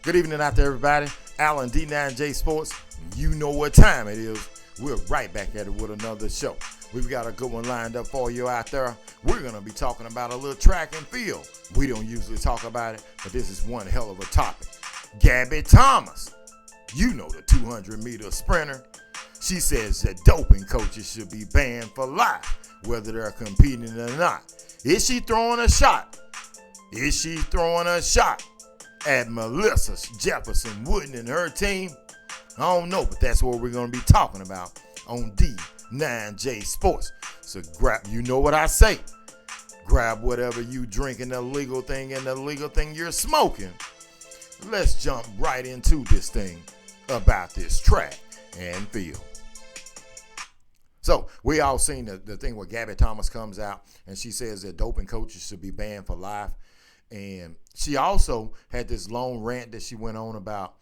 Good evening out there, everybody. Alan D9J Sports. You know what time it is. We're right back at it with another show. We've got a good one lined up for you out there. We're going to be talking about a little track and field. We don't usually talk about it, but this is one hell of a topic. Gabby Thomas. You know the 200-meter sprinter. She says that doping coaches should be banned for life, whether they're competing or not. Is she throwing a shot? Is she throwing a shot at Melisa Jefferson Wooden and her team? I don't know, but that's what we're going to be talking about on D9J Sports. So grab, you know what I say. Grab whatever you drinking, the legal thing and the legal thing you're smoking. Let's jump right into this thing about this track and field. So we all seen the thing where Gabby Thomas comes out and she says that doping coaches should be banned for life. And she also had this long rant that she went on about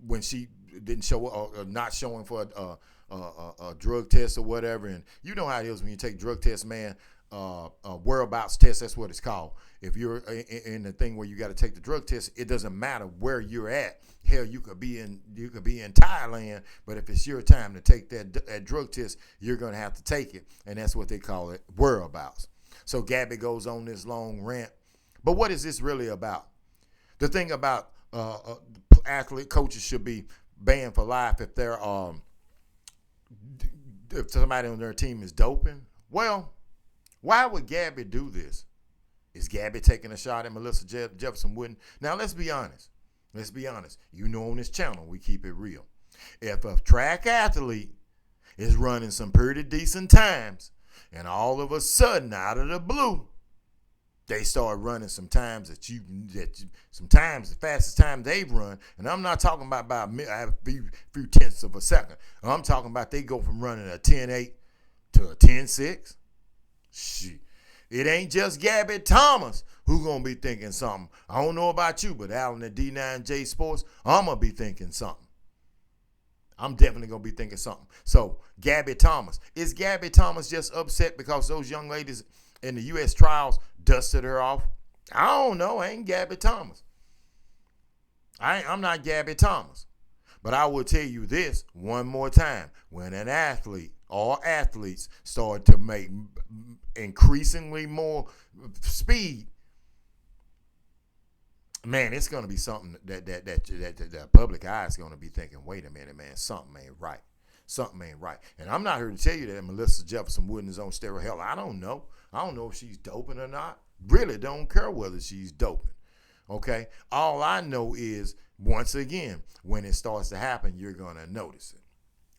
when she didn't show or not showing for a drug test or whatever. And you know how it is when you take drug tests, man. Whereabouts test, that's what it's called. If you're in the thing where you got to take the drug test, it doesn't matter where you're at. Hell, you could be in Thailand, but if it's your time to take that drug test, you're gonna have to take it, and that's what they call it, whereabouts. So Gabby goes on this long rant, but what is this really about? The thing about athlete coaches should be banned for life if they're if somebody on their team is doping. Well, why would Gabby do this? Is Gabby taking a shot at Melisa Jefferson Wooden? Now, let's be honest. Let's be honest. You know, on this channel, we keep it real. If a track athlete is running some pretty decent times, and all of a sudden, out of the blue, they start running some times sometimes the fastest time they've run, and I'm not talking about a few tenths of a second. I'm talking about they go from running a 10.8 to a 10.6. Shit. It ain't just Gabby Thomas who gonna be thinking something. I don't know about you, but Alan at D9J Sports, I'm gonna be thinking something. I'm definitely gonna be thinking something. So Gabby Thomas. Is Gabby Thomas just upset because those young ladies in the U.S. trials dusted her off? I don't know. I ain't Gabby Thomas. I'm not Gabby Thomas. But I will tell you this one more time. When an athlete or athletes start to make increasingly more speed, man, it's going to be something that the public eye is going to be thinking, wait a minute, man, something ain't right. Something ain't right. And I'm not here to tell you that Melisa Jefferson Wooden is on steroid. Hell, I don't know. I don't know if she's doping or not. Really don't care whether she's doping. Okay? All I know is, once again, when it starts to happen, you're going to notice it.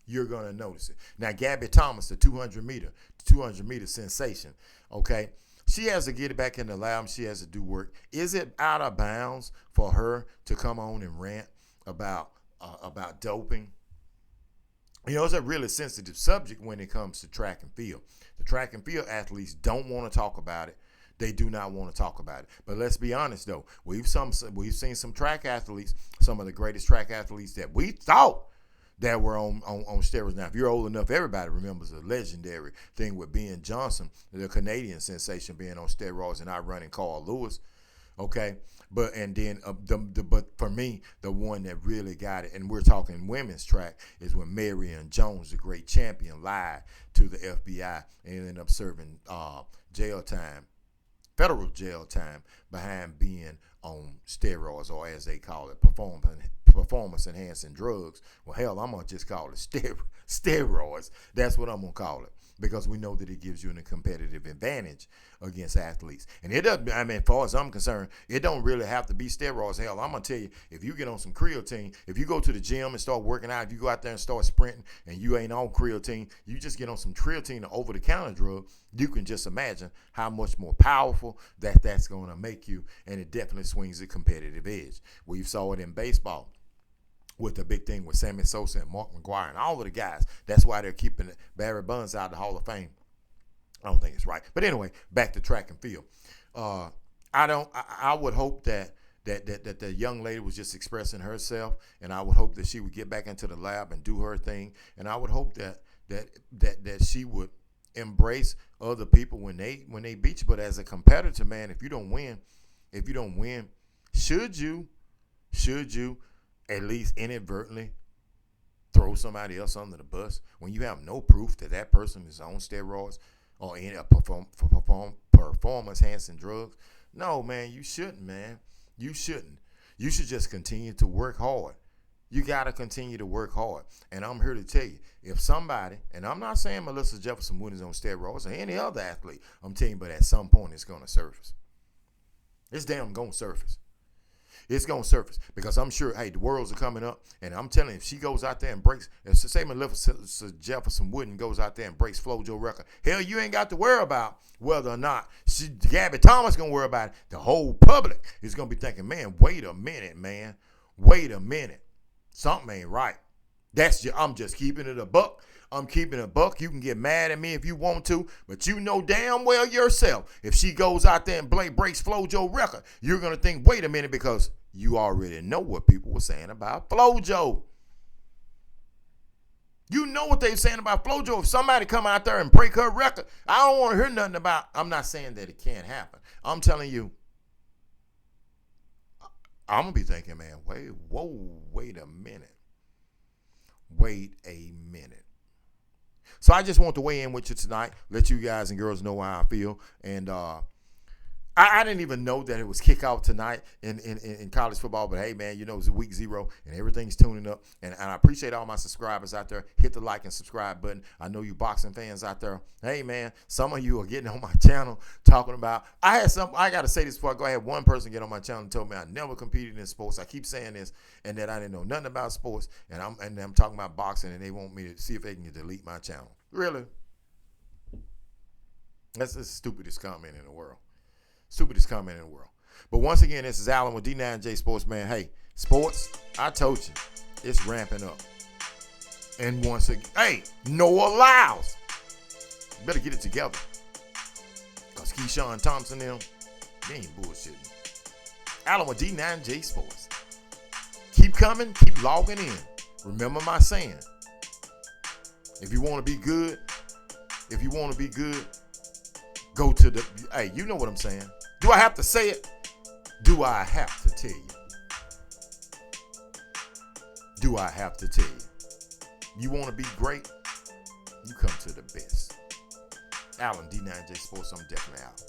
You're going to notice it. Now, Gabby Thomas, the 200-meter sensation, okay? She has to get it back in the lab. She has to do work. Is it out of bounds for her to come on and rant about doping? You know, it's a really sensitive subject when it comes to track and field. The track and field athletes don't want to talk about it. They do not want to talk about it. But let's be honest, though. We've seen some track athletes, some of the greatest track athletes that we thought that were on steroids. Now, if you're old enough, everybody remembers a legendary thing with Ben Johnson, the Canadian sensation, being on steroids and outrunning Carl Lewis. Okay, but for me, the one that really got it, and we're talking women's track, is when Marion Jones, the great champion, lied to the FBI and ended up serving federal jail time behind being on steroids, or as they call it, performance enhancing drugs. Well, hell, I'm gonna just call it steroids. That's what I'm gonna call it, because we know that it gives you a competitive advantage against athletes. And it doesn't, I mean, as far as I'm concerned, it don't really have to be steroids. Hell, I'm gonna tell you, if you get on some creatine, if you go to the gym and start working out, if you go out there and start sprinting and you ain't on creatine, you just get on some creatine, or over-the-counter drug, you can just imagine how much more powerful that's gonna make you, and it definitely swings a competitive edge. We saw it in baseball with the big thing with Sammy Sosa and Mark McGwire and all of the guys. That's why they're keeping Barry Bonds out of the Hall of Fame. I don't think it's right. But anyway, back to track and field. I would hope that the young lady was just expressing herself, and I would hope that she would get back into the lab and do her thing. And I would hope that she would embrace other people when they beat you. But as a competitor, man, if you don't win, should you should you at least inadvertently throw somebody else under the bus when you have no proof that that person is on steroids or any performance enhancing drugs? No, man, you shouldn't, man. You shouldn't. You should just continue to work hard. You got to continue to work hard. And I'm here to tell you, if somebody, and I'm not saying Melisa Jefferson Wooden is on steroids or any other athlete, I'm telling you, but at some point it's going to surface. It's damn going to surface. It's going to surface because I'm sure, hey, the worlds are coming up, and I'm telling you, if she goes out there and breaks, if say Melisa Jefferson Wooden goes out there and breaks FloJo record, hell, you ain't got to worry about whether or not Gabby Thomas going to worry about it. The whole public is going to be thinking, man, wait a minute, man. Wait a minute. Something ain't right. I'm just keeping it a buck. I'm keeping it a buck. You can get mad at me if you want to, but you know damn well yourself, if she goes out there and breaks FloJo record, you're going to think, wait a minute, because you already know what people were saying about FloJo. You know what they were saying about FloJo. If somebody come out there and break her record, I don't want to hear nothing about, I'm not saying that it can't happen. I'm telling you, I'm going to be thinking, man, wait a minute. Wait a minute. So I just want to weigh in with you tonight, let you guys and girls know how I feel. And I didn't even know that it was kickoff tonight in college football. But, hey, man, you know, it's week 0 and everything's tuning up. And I appreciate all my subscribers out there. Hit the like and subscribe button. I know you boxing fans out there. Hey, man, some of you are getting on my channel talking about – I got to say this before I go ahead. One person get on my channel and told me I never competed in sports. I keep saying this and that I didn't know nothing about sports. And I'm talking about boxing, and they want me to see if they can delete my channel. Really? That's the stupidest comment in the world. Stupidest comment in the world. But once again, this is Alan with D9J Sports, man. Hey, sports, I told you, it's ramping up. And once again, hey, Noah Lyles. Better get it together. Because Keyshawn Thompson, them, they ain't bullshitting. Alan with D9J Sports. Keep coming, keep logging in. Remember my saying. If you want to be good, go to the, hey, you know what I'm saying. Do I have to say it? Do I have to tell you? Do I have to tell you? You want to be great? You come to the best. Alan, D9J Sports, I'm definitely out.